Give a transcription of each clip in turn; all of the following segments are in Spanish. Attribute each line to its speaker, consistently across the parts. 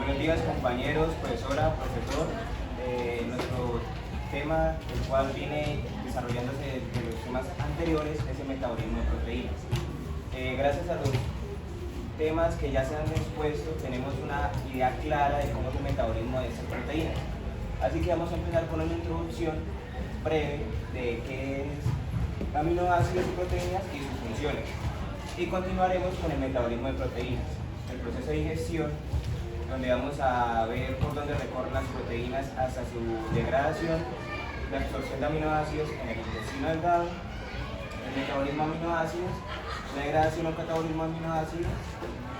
Speaker 1: Buenos días compañeros, profesora, profesor. Nuestro tema, el cual viene desarrollándose de los temas anteriores, es el metabolismo de proteínas. Gracias a los temas que ya se han expuesto, tenemos una idea clara de cómo es el metabolismo de estas proteínas. Así que vamos a empezar con una introducción breve de qué es aminoácidos y proteínas y sus funciones. Y continuaremos con el metabolismo de proteínas, el proceso de digestión, donde vamos a ver por dónde recorren las proteínas hasta su degradación, la absorción de aminoácidos en el intestino delgado, el metabolismo de aminoácidos, la degradación o catabolismo de aminoácidos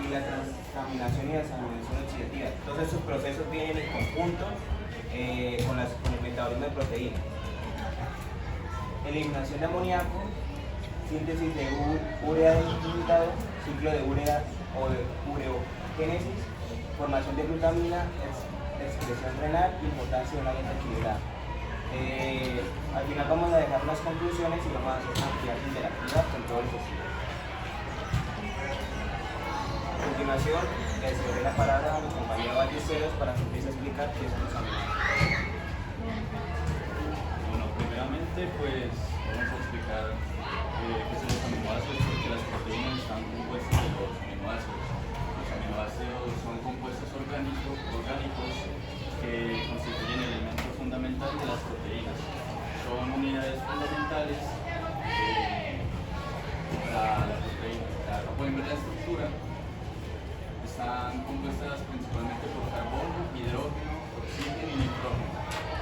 Speaker 1: y la transaminación y desaminación oxidativa. Todos estos procesos vienen en conjunto con el metabolismo de proteínas. Eliminación de amoníaco, síntesis de urea deshidratado, ciclo de urea o de ureogénesis, formación de glutamina, excreción renal y potasio en la dieta equilibrada. Al final vamos a dejar unas conclusiones y vamos a hacer una actividad interactiva con todos los estudiantes. A continuación, le cederé la palabra a mi compañero Ballesteros para que empiece a explicar qué son los aminoácidos.
Speaker 2: Bueno, primeramente pues vamos a explicar qué son los aminoácidos, porque las proteínas están compuestas de los aminoácidos. Los aminoácidos son compuestos orgánicos que constituyen el elemento fundamental de las proteínas. Son unidades fundamentales para la proteína. Acá pueden ver la estructura. Están compuestas principalmente por carbono, hidrógeno, oxígeno y nitrógeno.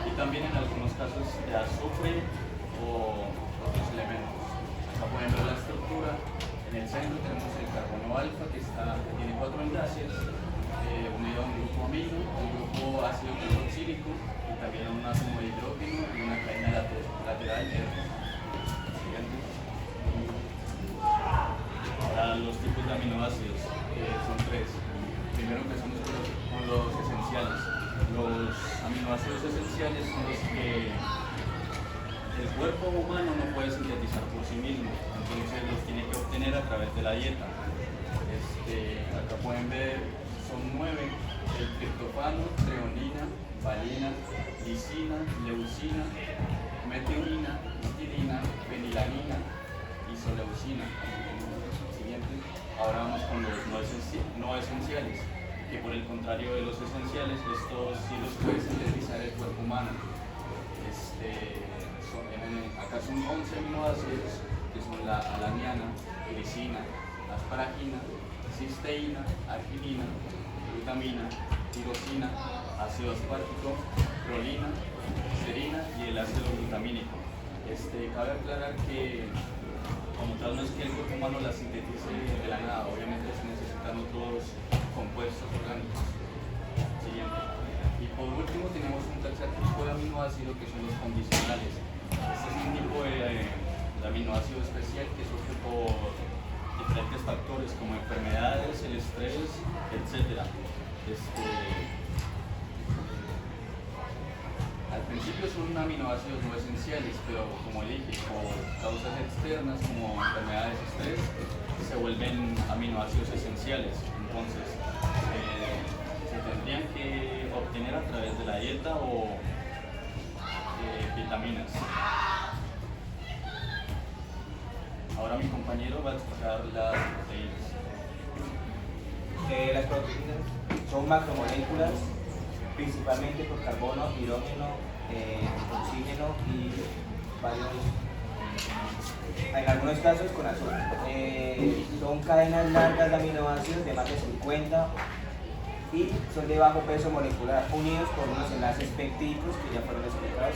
Speaker 2: Y también en algunos casos de azufre o otros elementos. Acá pueden ver la estructura. En el centro tenemos el carbono alfa que tiene 4 enlaces, unido a un grupo amino, un grupo ácido carboxílico y también un átomo de hidrógeno y una cadena lateral siguiente. Ahora los tipos de aminoácidos son 3. Primero empezamos con los esenciales. Los aminoácidos esenciales son los que el cuerpo humano no puede sintetizar por sí mismo, entonces los tiene que obtener a través de la dieta. Acá pueden ver, son 9: el triptófano, treonina, valina, lisina, leucina, metionina, metilina, fenilanina, isoleucina. Siguiente. Ahora vamos con los no esenciales, que por el contrario de los esenciales, estos sí los puede sintetizar el cuerpo humano. Acá son 11 aminoácidos, que son la alaniana, glicina, asparagina, cisteína, arginina, glutamina, tirosina, ácido aspartico, prolina, serina y el ácido glutamínico. Cabe aclarar que como tal no es que el cuerpo humano la sintetice de la nada, obviamente se necesitan otros compuestos orgánicos. Siguiente. Y por último tenemos un tercer tipo de aminoácido que son los condicionales. Este es un tipo de aminoácido especial que surge por diferentes factores como enfermedades, el estrés, etc. Al principio son aminoácidos no esenciales, pero como dije, por causas externas como enfermedades, estrés, se vuelven aminoácidos esenciales. Entonces, se tendrían que obtener a través de la dieta o vitaminas. Ahora mi compañero va a explicar las proteínas.
Speaker 1: Las proteínas son macromoléculas, principalmente por carbono, hidrógeno, oxígeno y en algunos casos con azúcar. Son cadenas largas de aminoácidos de más de 50 y son de bajo peso molecular, unidos por unos enlaces péptidicos que ya fueron explicados.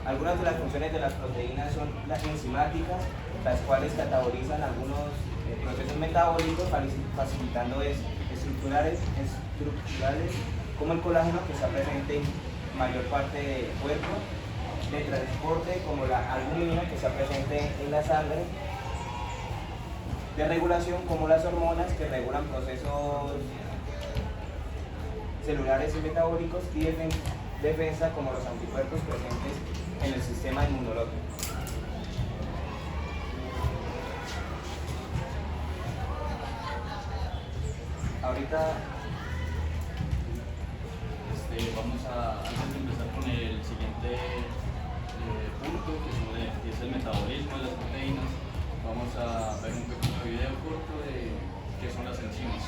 Speaker 1: Algunas de las funciones de las proteínas son las enzimáticas, las cuales catabolizan algunos procesos metabólicos, facilitando estructurales como el colágeno, que está presente en mayor parte del cuerpo, de transporte como la albúmina, que está presente en la sangre, de regulación como las hormonas, que regulan procesos celulares y metabólicos, y defensa como los anticuerpos presentes en el sistema inmunológico. Ahorita
Speaker 2: Antes de empezar con el siguiente punto, que es el metabolismo de las proteínas, vamos a ver un pequeño video corto de qué son las enzimas.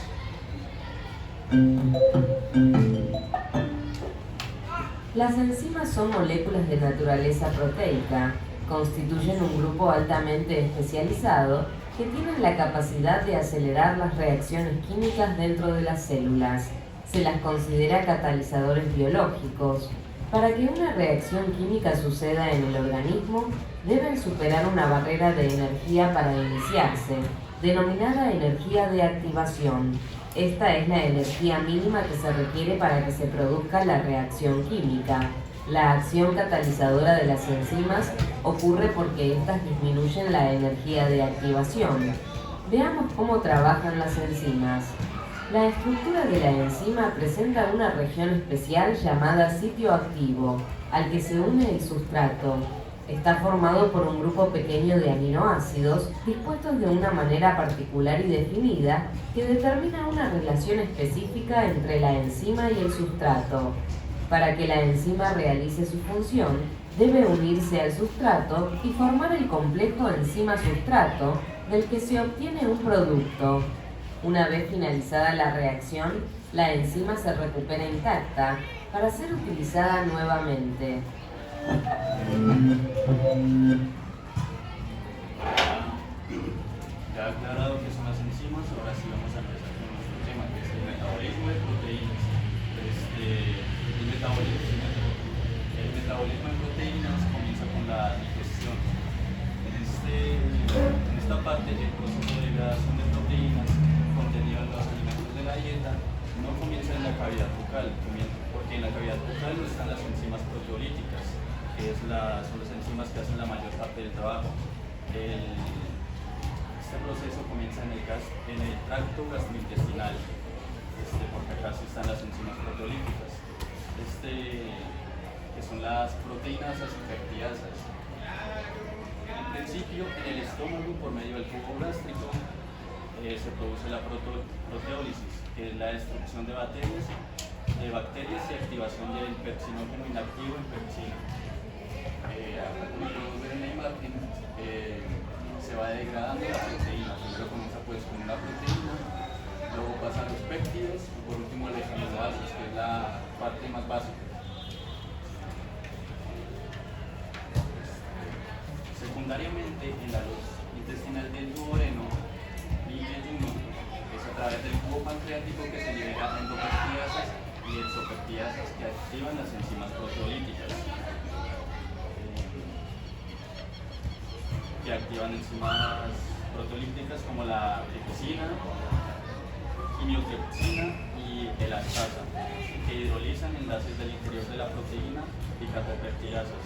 Speaker 3: Las enzimas son moléculas de naturaleza proteica. Constituyen un grupo altamente especializado que tienen la capacidad de acelerar las reacciones químicas dentro de las células. Se las considera catalizadores biológicos. Para que una reacción química suceda en el organismo, deben superar una barrera de energía para iniciarse, denominada energía de activación. Esta es la energía mínima que se requiere para que se produzca la reacción química. La acción catalizadora de las enzimas ocurre porque éstas disminuyen la energía de activación. Veamos cómo trabajan las enzimas. La estructura de la enzima presenta una región especial llamada sitio activo, al que se une el sustrato. Está formado por un grupo pequeño de aminoácidos dispuestos de una manera particular y definida que determina una relación específica entre la enzima y el sustrato. Para que la enzima realice su función, debe unirse al sustrato y formar el complejo enzima-sustrato del que se obtiene un producto. Una vez finalizada la reacción, la enzima se recupera intacta para ser utilizada nuevamente.
Speaker 2: Ya aclarado qué son las enzimas, ahora sí vamos a empezar con nuestro tema, que es el metabolismo de proteínas. El metabolismo de proteínas comienza con la digestión. En esta parte, el proceso de degradación de proteínas contenido en los alimentos de la dieta no comienza en la cavidad bucal, porque en la cavidad bucal no están las enzimas proteolíticas, que son las enzimas que hacen la mayor parte del trabajo. Este proceso comienza en el tracto gastrointestinal, porque acá sí están las enzimas proteolíticas, que son las proteínas acidoperoxidasas. En principio, en el estómago, por medio del tubo gástrico, se produce la proteólisis, que es la destrucción de bacterias y activación del pepsinógeno inactivo en pepsina. Acá como podemos ver en la imagen, se va degradando la proteína. Primero comienza pues con una proteína, luego pasa a los péptidos y por último a los aminoácidos, que es la parte más básica. Secundariamente, en la luz intestinal del duodeno y el yuno, es a través del tubo pancreático que se libera endopeptidasas y exopeptidasas que activan las enzimas proteolíticas, que activan enzimas proteolíticas como la tripsina, quimiotripsina y elastasa, que hidrolizan enlaces del interior de la proteína y carboxipeptidasas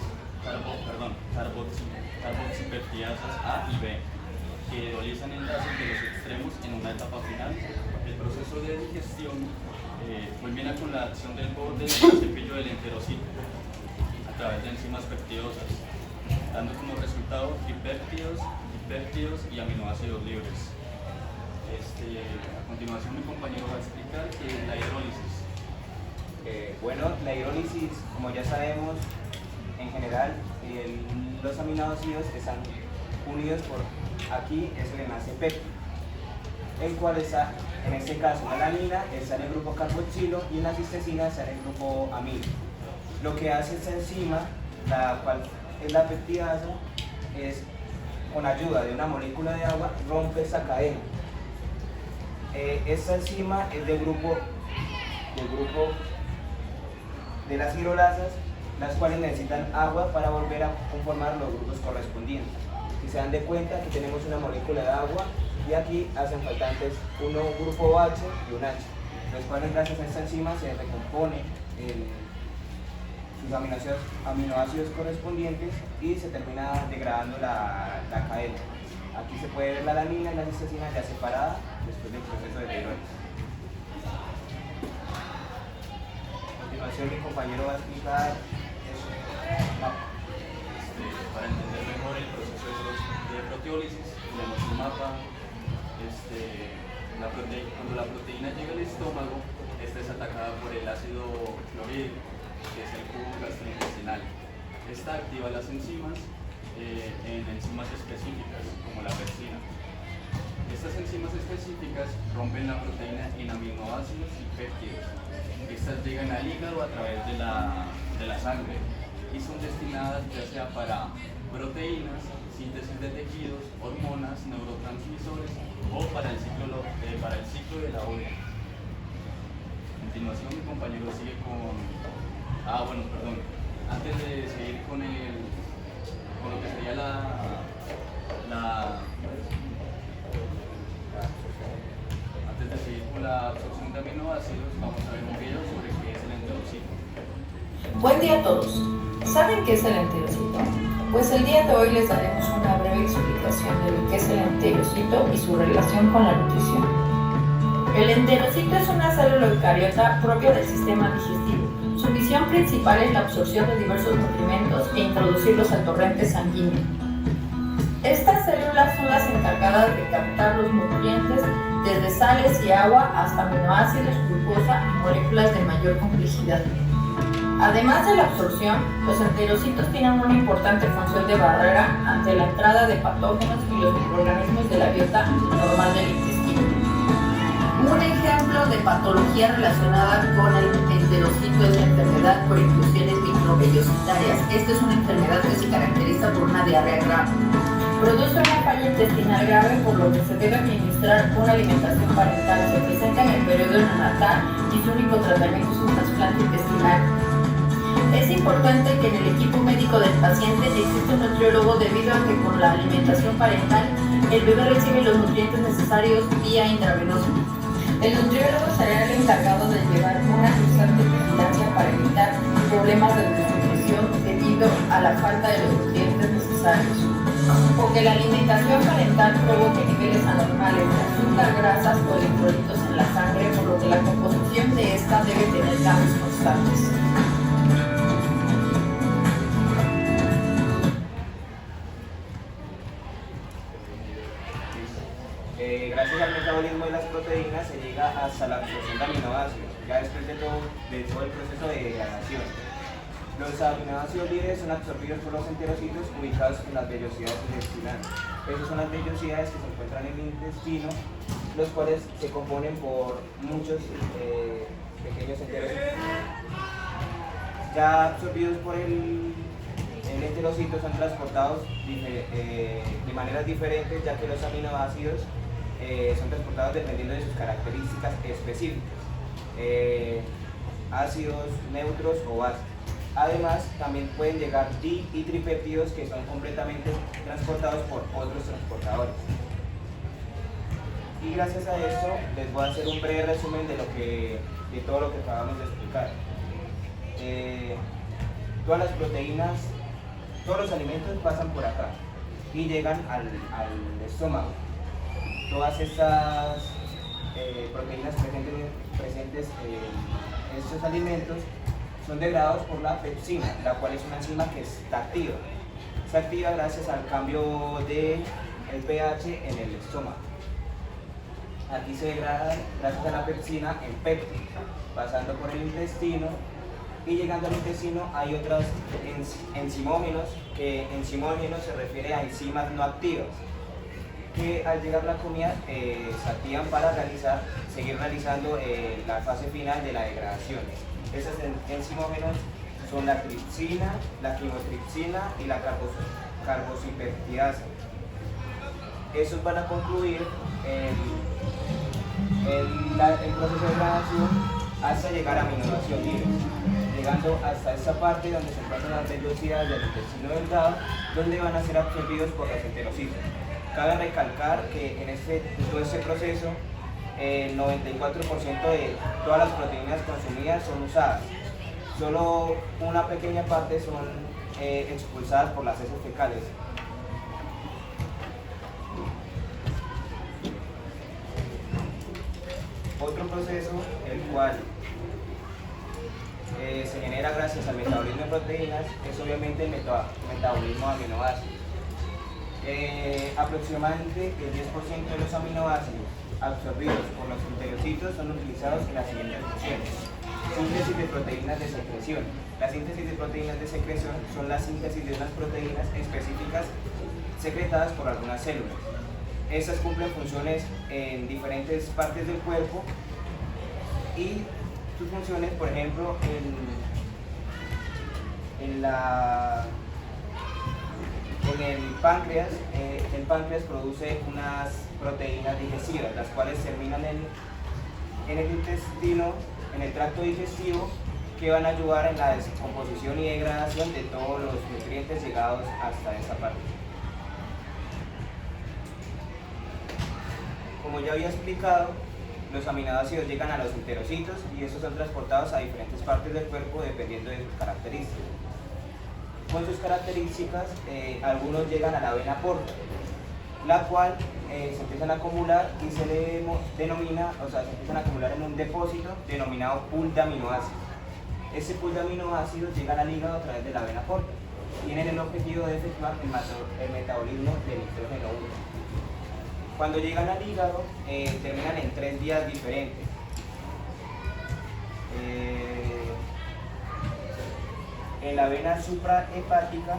Speaker 2: A y B, que hidrolizan enlaces de los extremos en una etapa final. El proceso de digestión culmina con la acción del borde del cepillo del enterocito a través de enzimas peptidosas, dando como resultado dipéptidos y aminoácidos libres. A continuación mi compañero va a explicar qué es la hidrólisis.
Speaker 1: Bueno, la hidrólisis, como ya sabemos, en general los aminoácidos están unidos por, aquí es el enlace péptido, el cual está, en este caso, la alanina está en el grupo carboxilo y en la cistecina está en el grupo amilo. Lo que hace esta enzima, la cual es la peptidasa, es con ayuda de una molécula de agua rompe esta cadena. Esta enzima es del grupo de las hidrolasas, las cuales necesitan agua para volver a conformar los grupos correspondientes. Si se dan de cuenta, aquí tenemos una molécula de agua y aquí hacen faltantes un grupo H y un H, los cuales gracias a esta enzima se recompone sus aminoácidos correspondientes y se termina degradando la cadena. Aquí se puede ver la alanina y la cistecina ya separada después del proceso de hidrólisis. A continuación mi compañero va a explicar
Speaker 2: para entender mejor el proceso de proteólisis, tenemos un mapa. Cuando la proteína llega al estómago, esta es atacada por el ácido clorhídrico, que es el cubo gastrointestinal. Esta activa las enzimas en enzimas específicas, como la pepsina. Estas enzimas específicas rompen la proteína en aminoácidos y péptidos. Estas llegan al hígado a través de la sangre y son destinadas ya sea para proteínas, síntesis de tejidos, hormonas, neurotransmisores o para el ciclo de la urea. A continuación mi compañero sigue con... Antes de seguir con lo que sería antes de seguir con la absorción de aminoácidos, vamos a ver un video sobre qué es el enterocito.
Speaker 4: Buen día a todos. ¿Saben qué es el enterocito? Pues el día de hoy les daremos una breve explicación de lo que es el enterocito y su relación con la nutrición. El enterocito es una célula eucariota propia del sistema digestivo. Su misión principal es la absorción de diversos nutrimentos e introducirlos al torrente sanguíneo. Estas células son las encargadas de captar los nutrientes desde sales y agua hasta aminoácidos, glucosa y moléculas de mayor complejidad. Además de la absorción, los enterocitos tienen una importante función de barrera ante la entrada de patógenos y los microorganismos de la biota normal del intestino. Un ejemplo de patología relacionada con el enterocito es la enfermedad por inclusiones microvellositarias. Esta es una enfermedad que se caracteriza por una diarrea grave. Produce una falla intestinal grave, por lo que se debe administrar una alimentación parental. Se presenta en el periodo neonatal y su único tratamiento es un trasplante intestinal. Es importante que en el equipo médico del paciente exista un nutriólogo, debido a que con la alimentación parental el bebé recibe los nutrientes necesarios vía intravenosa. El nutriólogo será el encargado de llevar una constante vigilancia para evitar problemas de desnutrición debido a la falta de los nutrientes necesarios. Porque la alimentación parental provoque niveles anormales de azúcar, grasas o electrolitos en la sangre, por lo que la composición de esta debe tener cambios constantes.
Speaker 1: Gracias al metabolismo de las proteínas se llega hasta la absorción de aminoácidos, ya después de todo el proceso de degradación. Los aminoácidos libres son absorbidos por los enterocitos ubicados en las vellosidades intestinales. Esas son las vellosidades que se encuentran en el intestino, los cuales se componen por muchos pequeños enterocitos. Ya absorbidos por el enterocito, son transportados de maneras diferentes, ya que los aminoácidos son transportados dependiendo de sus características específicas, ácidos, neutros o básicos. Además, también pueden llegar di y tripéptidos, que son completamente transportados por otros transportadores. Y gracias a esto les voy a hacer un breve resumen de todo lo que acabamos de explicar. Todas las proteínas, todos los alimentos pasan por acá y llegan al estómago. Todas estas proteínas presentes en estos alimentos son degradados por la pepsina, la cual es una enzima que está activa. Se activa gracias al cambio del pH en el estómago. Aquí se degrada gracias a la pepsina en péptidos, pasando por el intestino, y llegando al intestino hay otros enzimógenos, que enzimógenos se refiere a enzimas no activas, que al llegar la comida se activan para seguir realizando la fase final de la degradación. Esos enzimógenos son la tripsina, la quimotripsina y la carboxipeptidasa. Esos van a concluir el proceso de degradación hasta llegar a aminoácidos libres, llegando hasta esta parte donde se encuentran las vellosidades del intestino delgado, donde van a ser absorbidos por los enterocitos. Cabe recalcar que en todo este proceso el 94% de todas las proteínas consumidas son usadas. Solo una pequeña parte son expulsadas por las heces fecales. Otro proceso, el cual se genera gracias al metabolismo de proteínas, es obviamente el metabolismo de aminoácidos. Aproximadamente el 10% de los aminoácidos absorbidos por los enterocitos son utilizados en las siguientes funciones. Síntesis de proteínas de secreción. La síntesis de proteínas de secreción son la síntesis de unas proteínas específicas secretadas por algunas células. Estas cumplen funciones en diferentes partes del cuerpo y sus funciones, por ejemplo, en el páncreas produce unas proteínas digestivas, las cuales terminan en el intestino, en el tracto digestivo, que van a ayudar en la descomposición y degradación de todos los nutrientes llegados hasta esa parte. Como ya había explicado, los aminoácidos llegan a los enterocitos y estos son transportados a diferentes partes del cuerpo dependiendo de sus características. Con sus características, algunos llegan a la vena porta, la cual se empiezan a acumular y se le denomina, se empiezan a acumular en un depósito denominado pool de aminoácidos. Ese pool de aminoácidos llegan al hígado a través de la vena porta. Tienen el objetivo de efectuar el metabolismo del nitrógeno 1. Cuando llegan al hígado, terminan en 3 vías diferentes. En la vena suprahepática,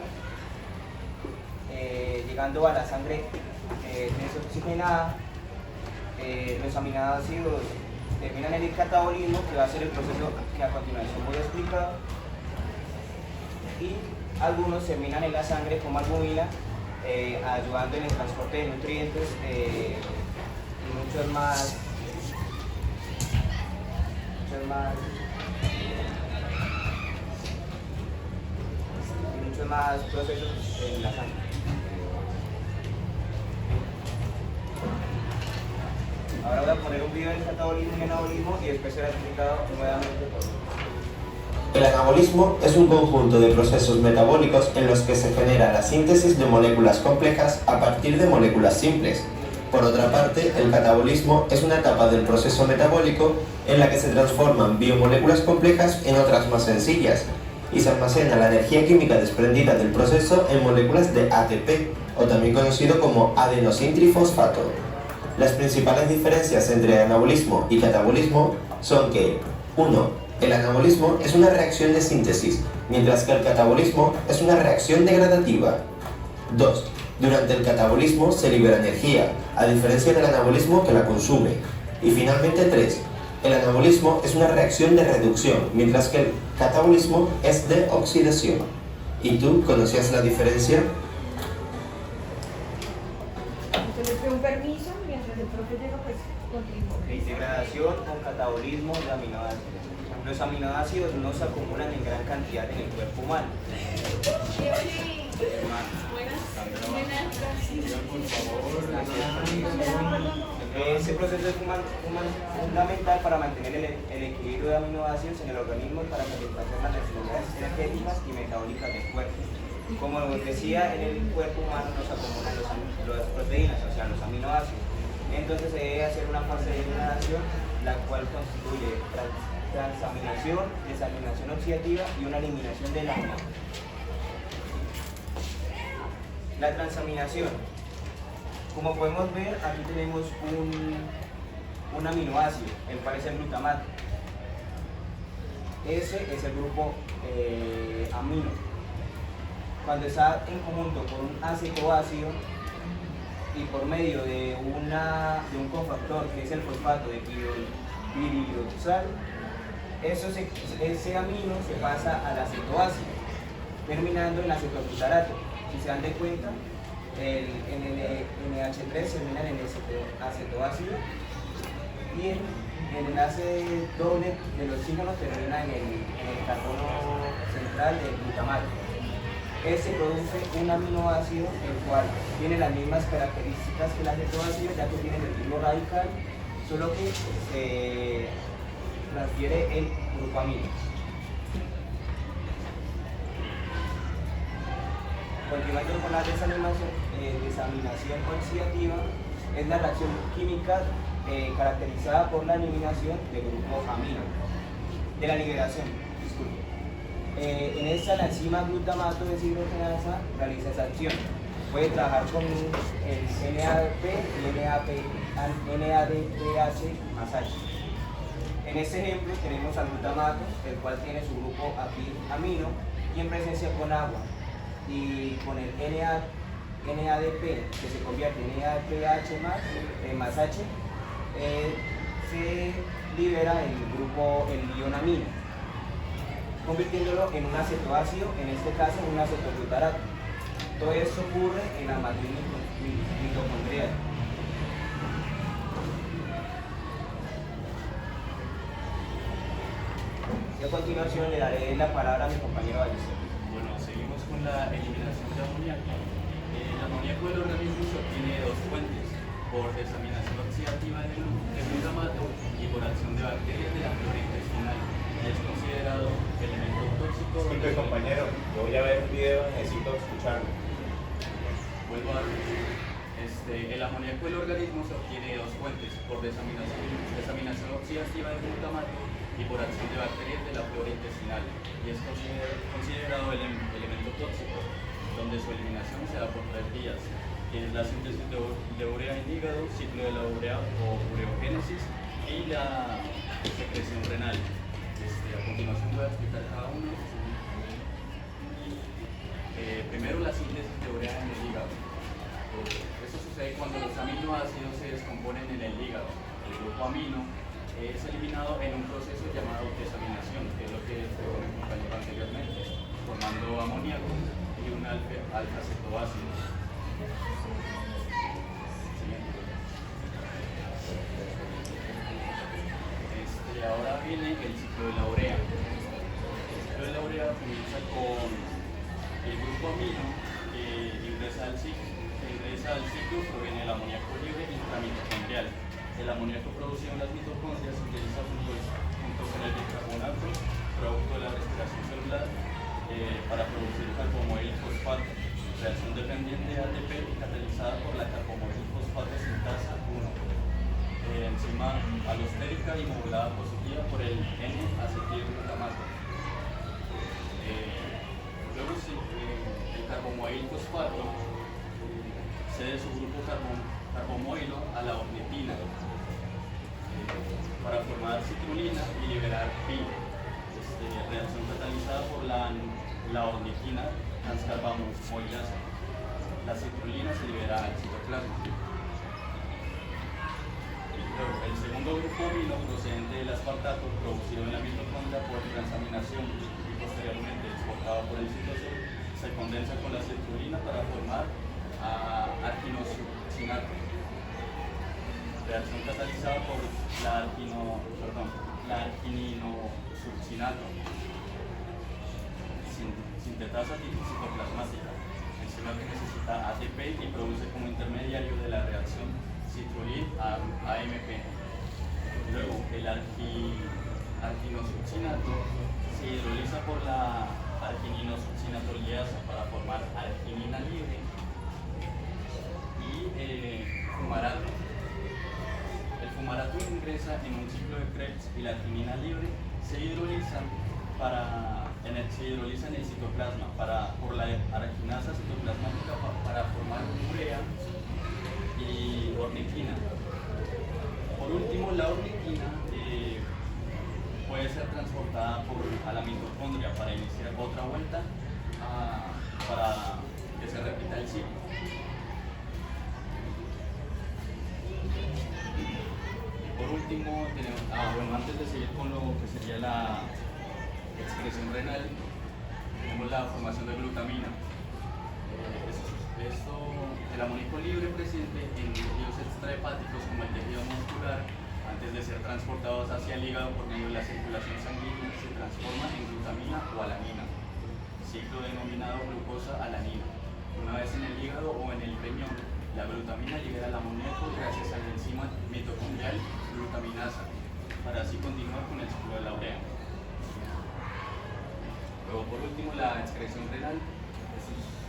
Speaker 1: llegando a la sangre desoxigenada, los aminoácidos terminan en el catabolismo, que va a ser el proceso que a continuación voy a explicar, y algunos terminan en la sangre como albumina, ayudando en el transporte de nutrientes y muchos más procesos en la sangre. Ahora voy a poner un video del catabolismo y anabolismo y después será explicado nuevamente por
Speaker 5: El anabolismo es un conjunto de procesos metabólicos en los que se genera la síntesis de moléculas complejas a partir de moléculas simples. Por otra parte, el catabolismo es una etapa del proceso metabólico en la que se transforman biomoléculas complejas en otras más sencillas y se almacena la energía química desprendida del proceso en moléculas de ATP, o también conocido como adenosintrifosfato. Las principales diferencias entre anabolismo y catabolismo son que 1. El anabolismo es una reacción de síntesis, mientras que el catabolismo es una reacción degradativa. 2. Durante el catabolismo se libera energía, a diferencia del anabolismo que la consume. Y finalmente 3. El anabolismo es una reacción de reducción, mientras que el catabolismo es de oxidación. ¿Y tú conocías la diferencia?
Speaker 6: Entonces, un permiso, mientras el profe llega, pues continúa.
Speaker 1: Degradación o catabolismo de aminoácidos. Los aminoácidos no se acumulan en gran cantidad en el cuerpo humano. Este proceso es fundamental para mantener el equilibrio de aminoácidos en el organismo y para satisfacer las necesidades energéticas y metabólicas del cuerpo. Como les decía, en el cuerpo humano no se acumulan las proteínas, o sea, los aminoácidos. Entonces se debe hacer una fase de degradación, la cual constituye transaminación, desaminación oxidativa y una eliminación del amino. La transaminación. Como podemos ver, aquí tenemos un aminoácido, el cual es el glutamato. Ese es el grupo amino. Cuando está en conjunto con un acetoácido y por medio de un cofactor que es el fosfato de piridoxal, ese amino se pasa al acetoácido, terminando en acetobutarato. Si se dan de cuenta, el NH3 termina en el acetoácido y el enlace doble del oxígeno termina en el carbono central del glutamato. Este produce un aminoácido el cual tiene las mismas características que el acetoácido, ya que tiene el mismo radical, solo que se transfiere el grupo amino. Continuando con la desaminación oxidativa, es la reacción química caracterizada por la eliminación del grupo amino, de la liberación, disculpe. En esta la enzima glutamato deshidrogenasa realiza esa acción. Puede trabajar con el NADP y NADPI. NADPH más H. En este ejemplo tenemos al glutamato, el cual tiene su grupo amino y en presencia con agua. Y con el NADP, que se convierte en NADPH más H, se libera el ion amino, convirtiéndolo en un acetoácido, en este caso un acetoglutarato. Todo esto ocurre en la matriz mitocondrial. Y a continuación le daré la palabra a mi compañero Ballester.
Speaker 2: Bueno, seguimos con la eliminación de amoníaco. El amoníaco del organismo se obtiene de dos fuentes, por desaminación oxidativa de glutamato y por acción de bacterias de la flora intestinal. Y es considerado elemento tóxico.
Speaker 7: Disculpe, compañero, yo voy a ver un video, necesito escucharlo.
Speaker 2: Vuelvo a repetir. El amoníaco del organismo se obtiene de dos fuentes, por desaminación oxidativa de glutamato y por acción de bacterias de la flora intestinal, y es considerado elemento tóxico, donde su eliminación se da por 3 vías, que es la síntesis de urea en hígado, ciclo de la urea o ureogénesis y la secreción renal. A continuación voy a explicar cada uno. Primero, la síntesis de urea en el hígado. Eso sucede cuando los aminoácidos se descomponen en el hígado. El grupo amino es eliminado en un proceso llamado desaminación, que es lo que explicó mi compañero anteriormente, formando amoníaco y un alfa-cetoácido. Ahora viene el ciclo de la urea. El ciclo de la urea comienza con el grupo amino que ingresa al ciclo, proviene del amoníaco libre intramitocondrial. El amoníaco producido en las mitocondrias se utiliza junto con el bicarbonato, producto de la respiración celular, para producir carbomoil fosfato, reacción dependiente de ATP y catalizada por la carbomoil fosfato sintasa 1. Enzima alostérica y modulada positiva por el N-acetilglutamato. Luego el carbomoil fosfato cede su grupo carbomoilo a la ornitina para formar citrulina y liberar pi. Reacción catalizada por la ornitina transcarbomoilasa. La citrulina se libera al citoplasma. Luego, el segundo grupo amino procedente del aspartato, producido en la mitocondria por transaminación y posteriormente exportado por el citosol, se condensa con la citrulina para formar arginosuccinato. Reacción catalizada por la argininosuccinato. Sintetasa citoplasmática, enzima que necesita ATP y produce como intermediario de la reacción citrulin a AMP. Luego, el arginosuccinato se hidroliza por la argininosuccinatoliasa para formar arginina libre y fumarato. El fumarato ingresa en un ciclo de Krebs y la arginina libre se hidroliza en el citoplasma por la arginasa citoplasmática para formar urea y ornitina. Por último, la ornitina puede ser transportada a la mitocondria para iniciar otra vuelta para que se repita el ciclo. Por último, tenemos, antes de seguir con lo que sería la excreción renal, tenemos la formación de glutamina. El amoníaco libre presente en tejidos extrahepáticos como el tejido muscular, antes de ser transportados hacia el hígado por medio de la circulación sanguínea, se transforma en glutamina o alanina, ciclo denominado glucosa-alanina. Una vez en el hígado o en el riñón, la glutamina libera el amoníaco gracias a la enzima mitocondrial glutaminasa, para así continuar con el ciclo de la urea. Luego, por último, la excreción renal.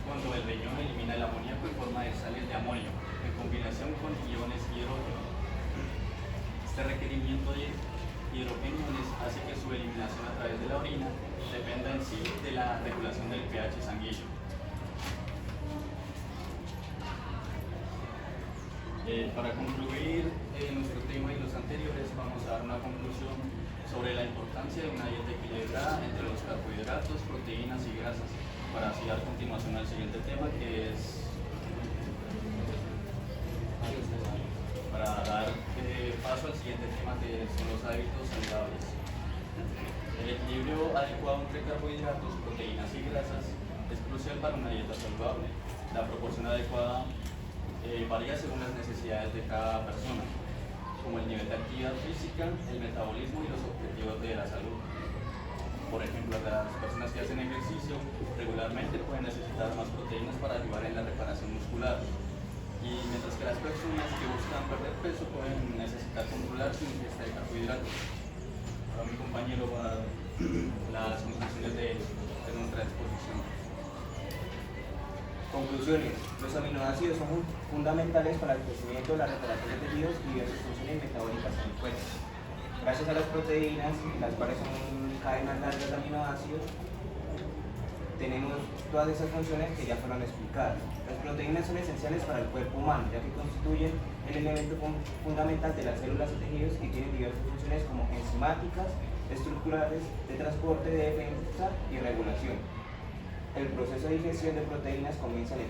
Speaker 2: Cuando el riñón elimina el amoníaco en forma de sales de amonio, en combinación con iones hidrógeno. Este requerimiento de hidrogeniones hace que su eliminación a través de la orina dependa en sí de la regulación del pH sanguíneo. Para concluir nuestro tema y los anteriores, vamos a dar una conclusión sobre la importancia de una dieta equilibrada entre los carbohidratos, proteínas y grasas, para así dar continuación al siguiente tema, que es para dar paso al siguiente tema, que son los hábitos saludables. El equilibrio adecuado entre carbohidratos, proteínas y grasas es crucial para una dieta saludable. La proporción adecuada varía según las necesidades de cada persona, como el nivel de actividad física, el metabolismo y los objetivos de la salud. Por ejemplo, las personas que hacen ejercicio regularmente pueden necesitar más proteínas para ayudar en la reparación muscular, y mientras que las personas que buscan perder peso pueden necesitar controlar su ingesta de carbohidratos. Ahora mi compañero va a dar las conclusiones de nuestra exposición.
Speaker 1: Conclusiones. Los aminoácidos son fundamentales para el crecimiento, la reparación de tejidos y diversas funciones metabólicas en el cuerpo. Gracias a las proteínas, las cuales son cadenas largas de aminoácidos, tenemos todas esas funciones que ya fueron explicadas. Las proteínas son esenciales para el cuerpo humano, ya que constituyen el elemento fundamental de las células y tejidos y tienen diversas funciones como enzimáticas, estructurales, de transporte, de defensa y regulación. El proceso de digestión de proteínas comienza en el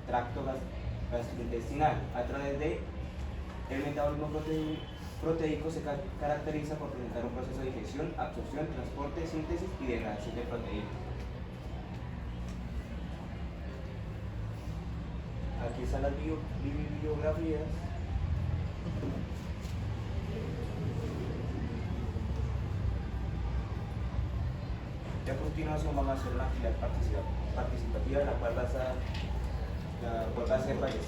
Speaker 1: tracto gastrointestinal. A través de el metabolismo proteico se caracteriza por presentar un proceso de digestión, absorción, transporte, síntesis y degradación de proteínas. Aquí están las bibliografías. Y a continuación vamos a hacer una actividad participativa, la cual va a ser varias.